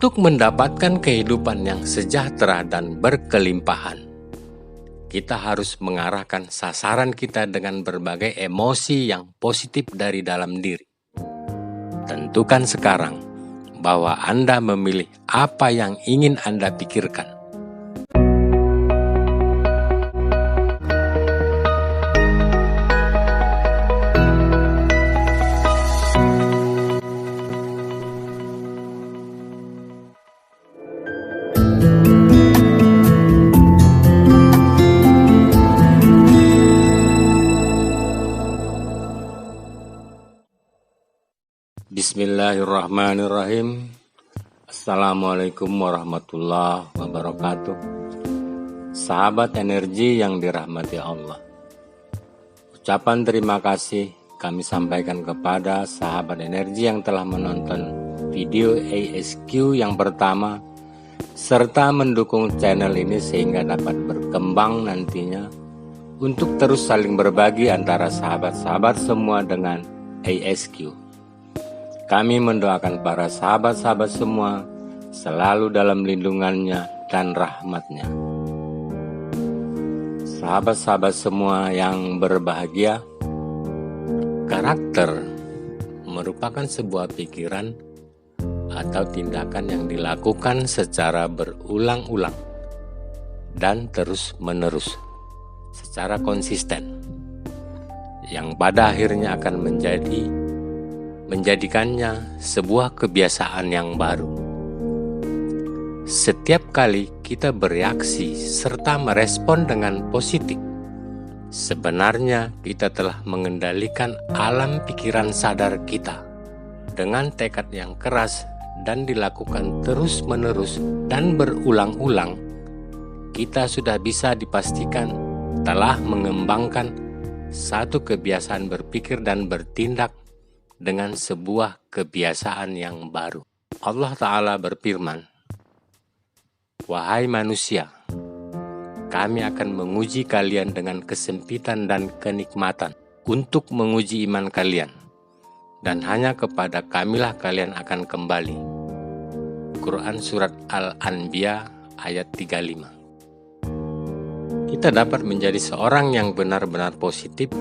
Untuk mendapatkan kehidupan yang sejahtera dan berkelimpahan, kita harus mengarahkan sasaran kita dengan berbagai emosi yang positif dari dalam diri. Tentukan sekarang bahwa Anda memilih apa yang ingin Anda pikirkan. Bismillahirrahmanirrahim. Assalamualaikum warahmatullahi wabarakatuh. Sahabat energi yang dirahmati Allah, ucapan terima kasih kami sampaikan kepada sahabat energi yang telah menonton video ASQ yang pertama serta mendukung channel ini sehingga dapat berkembang nantinya untuk terus saling berbagi antara sahabat-sahabat semua dengan ASQ. Kami mendoakan para sahabat-sahabat semua selalu dalam lindungannya dan rahmatnya. Sahabat-sahabat semua yang berbahagia, karakter merupakan sebuah pikiran atau tindakan yang dilakukan secara berulang-ulang dan terus-menerus secara konsisten, yang pada akhirnya akan menjadikannya sebuah kebiasaan yang baru. Setiap kali kita bereaksi serta merespon dengan positif, sebenarnya kita telah mengendalikan alam pikiran sadar kita. Dengan tekad yang keras dan dilakukan terus-menerus dan berulang-ulang, kita sudah bisa dipastikan telah mengembangkan satu kebiasaan berpikir dan bertindak dengan sebuah kebiasaan yang baru. Allah Ta'ala berfirman, "Wahai manusia, kami akan menguji kalian dengan kesempitan dan kenikmatan untuk menguji iman kalian, dan hanya kepada Kamilah kalian akan kembali." Quran Surat Al-Anbiya ayat 35. Kita dapat menjadi seorang yang benar-benar positif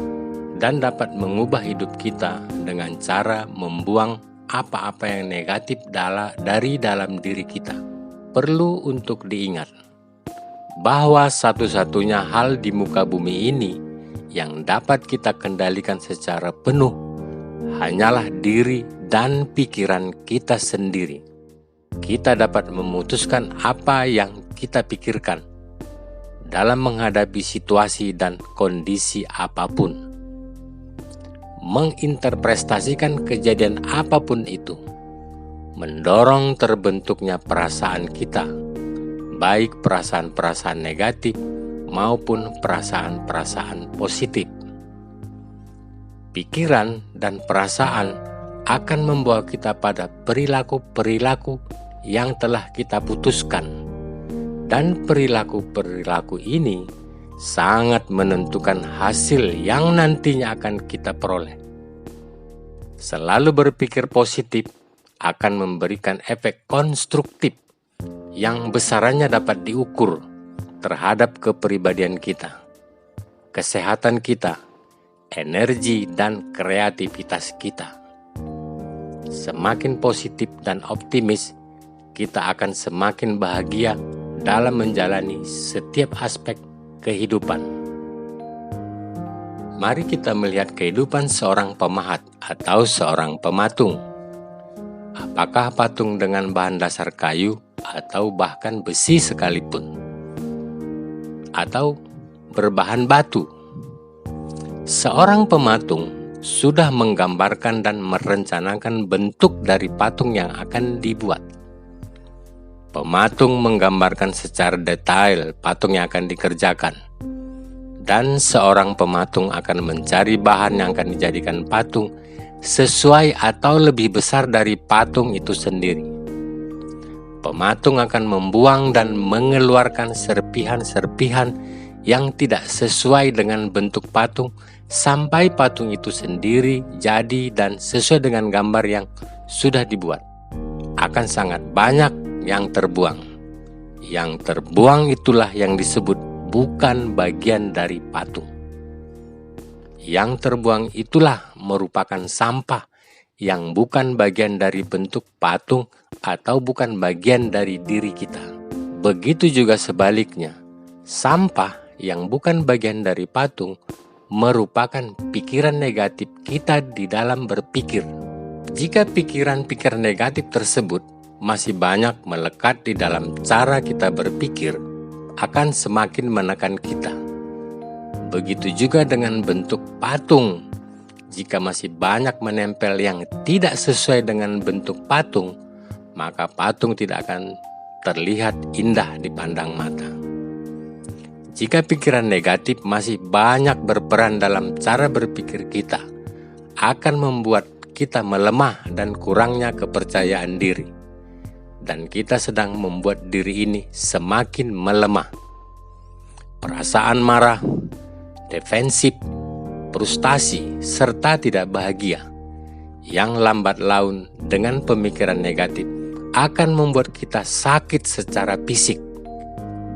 dan dapat mengubah hidup kita dengan cara membuang apa-apa yang negatif dari dalam diri kita. Perlu untuk diingat bahwa satu-satunya hal di muka bumi ini yang dapat kita kendalikan secara penuh hanyalah diri dan pikiran kita sendiri. Kita dapat memutuskan apa yang kita pikirkan dalam menghadapi situasi dan kondisi apapun. Menginterpretasikan kejadian apapun itu mendorong terbentuknya perasaan kita, baik perasaan-perasaan negatif maupun perasaan-perasaan positif. Pikiran dan perasaan akan membawa kita pada perilaku-perilaku yang telah kita putuskan, dan perilaku-perilaku ini sangat menentukan hasil yang nantinya akan kita peroleh. Selalu berpikir positif akan memberikan efek konstruktif yang besarannya dapat diukur terhadap kepribadian kita, kesehatan kita, energi dan kreativitas kita. Semakin positif dan optimis, kita akan semakin bahagia dalam menjalani setiap aspek kehidupan. Mari kita melihat kehidupan seorang pemahat atau seorang pematung. Apakah patung dengan bahan dasar kayu atau bahkan besi sekalipun, atau berbahan batu? Seorang pematung sudah menggambarkan dan merencanakan bentuk dari patung yang akan dibuat. Pematung menggambarkan secara detail patung yang akan dikerjakan, dan seorang pematung akan mencari bahan yang akan dijadikan patung sesuai atau lebih besar dari patung itu sendiri. Pematung akan membuang dan mengeluarkan serpihan-serpihan yang tidak sesuai dengan bentuk patung sampai patung itu sendiri jadi dan sesuai dengan gambar yang sudah dibuat. Akan sangat banyak yang terbuang. Yang terbuang itulah yang disebut bukan bagian dari patung. Yang terbuang itulah merupakan sampah yang bukan bagian dari bentuk patung atau bukan bagian dari diri kita. Begitu juga sebaliknya, sampah yang bukan bagian dari patung merupakan pikiran negatif kita di dalam berpikir. Jika pikiran-pikiran negatif tersebut masih banyak melekat di dalam cara kita berpikir, akan semakin menekan kita. Begitu juga dengan bentuk patung. Jika masih banyak menempel yang tidak sesuai dengan bentuk patung, maka patung tidak akan terlihat indah dipandang mata. Jika pikiran negatif masih banyak berperan dalam cara berpikir kita, akan membuat kita melemah dan kurangnya kepercayaan diri. Dan kita sedang membuat diri ini semakin melemah. Perasaan marah, defensif, frustasi, serta tidak bahagia yang lambat laun dengan pemikiran negatif akan membuat kita sakit secara fisik,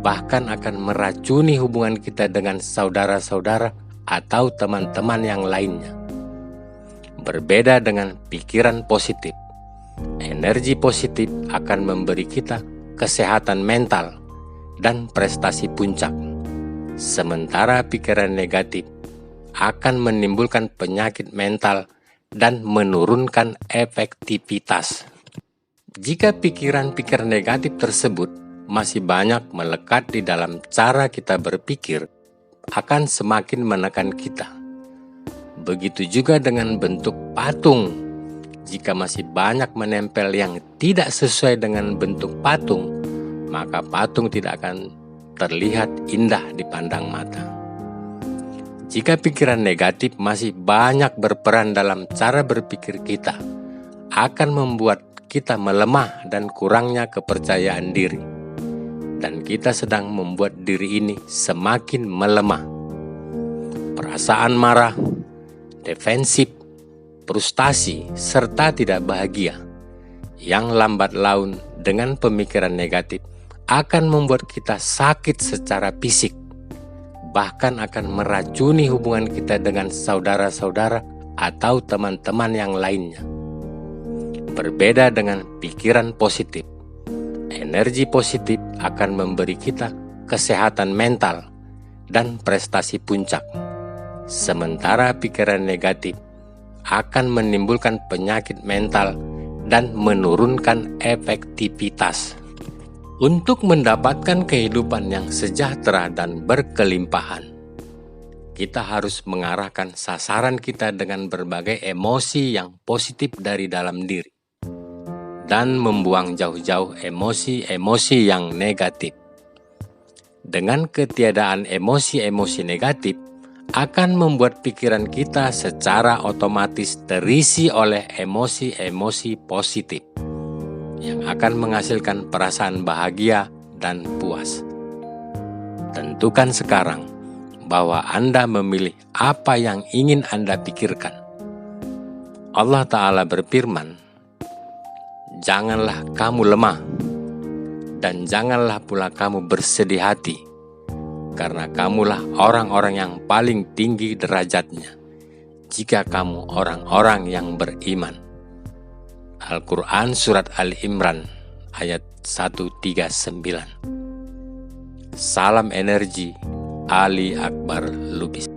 bahkan akan meracuni hubungan kita dengan saudara-saudara atau teman-teman yang lainnya. Berbeda dengan pikiran positif, energi positif akan memberi kita kesehatan mental dan prestasi puncak. Sementara pikiran negatif akan menimbulkan penyakit mental dan menurunkan efektivitas. Jika pikiran-pikiran negatif tersebut masih banyak melekat di dalam cara kita berpikir, akan semakin menekan kita. Begitu juga dengan bentuk patung. Jika masih banyak menempel yang tidak sesuai dengan bentuk patung, maka patung tidak akan terlihat indah dipandang mata. Jika pikiran negatif masih banyak berperan dalam cara berpikir kita, akan membuat kita melemah dan kurangnya kepercayaan diri. Dan kita sedang membuat diri ini semakin melemah. Perasaan marah, defensif, frustasi, serta tidak bahagia yang lambat laun dengan pemikiran negatif akan membuat kita sakit secara fisik, bahkan akan meracuni hubungan kita dengan saudara-saudara atau teman-teman yang lainnya. Berbeda dengan pikiran positif, energi positif akan memberi kita kesehatan mental dan prestasi puncak. Sementara pikiran negatif akan menimbulkan penyakit mental dan menurunkan efektivitas. Untuk mendapatkan kehidupan yang sejahtera dan berkelimpahan, kita harus mengarahkan sasaran kita dengan berbagai emosi yang positif dari dalam diri dan membuang jauh-jauh emosi-emosi yang negatif. Dengan ketiadaan emosi-emosi negatif akan membuat pikiran kita secara otomatis terisi oleh emosi-emosi positif yang akan menghasilkan perasaan bahagia dan puas. Tentukan sekarang bahwa Anda memilih apa yang ingin Anda pikirkan. Allah Ta'ala berfirman, "Janganlah kamu lemah, dan janganlah pula kamu bersedih hati, karena kamulah orang-orang yang paling tinggi derajatnya, jika kamu orang-orang yang beriman." Al-Quran Surat Al-Imran ayat 139. Salam energi, Ali Akbar Lubis.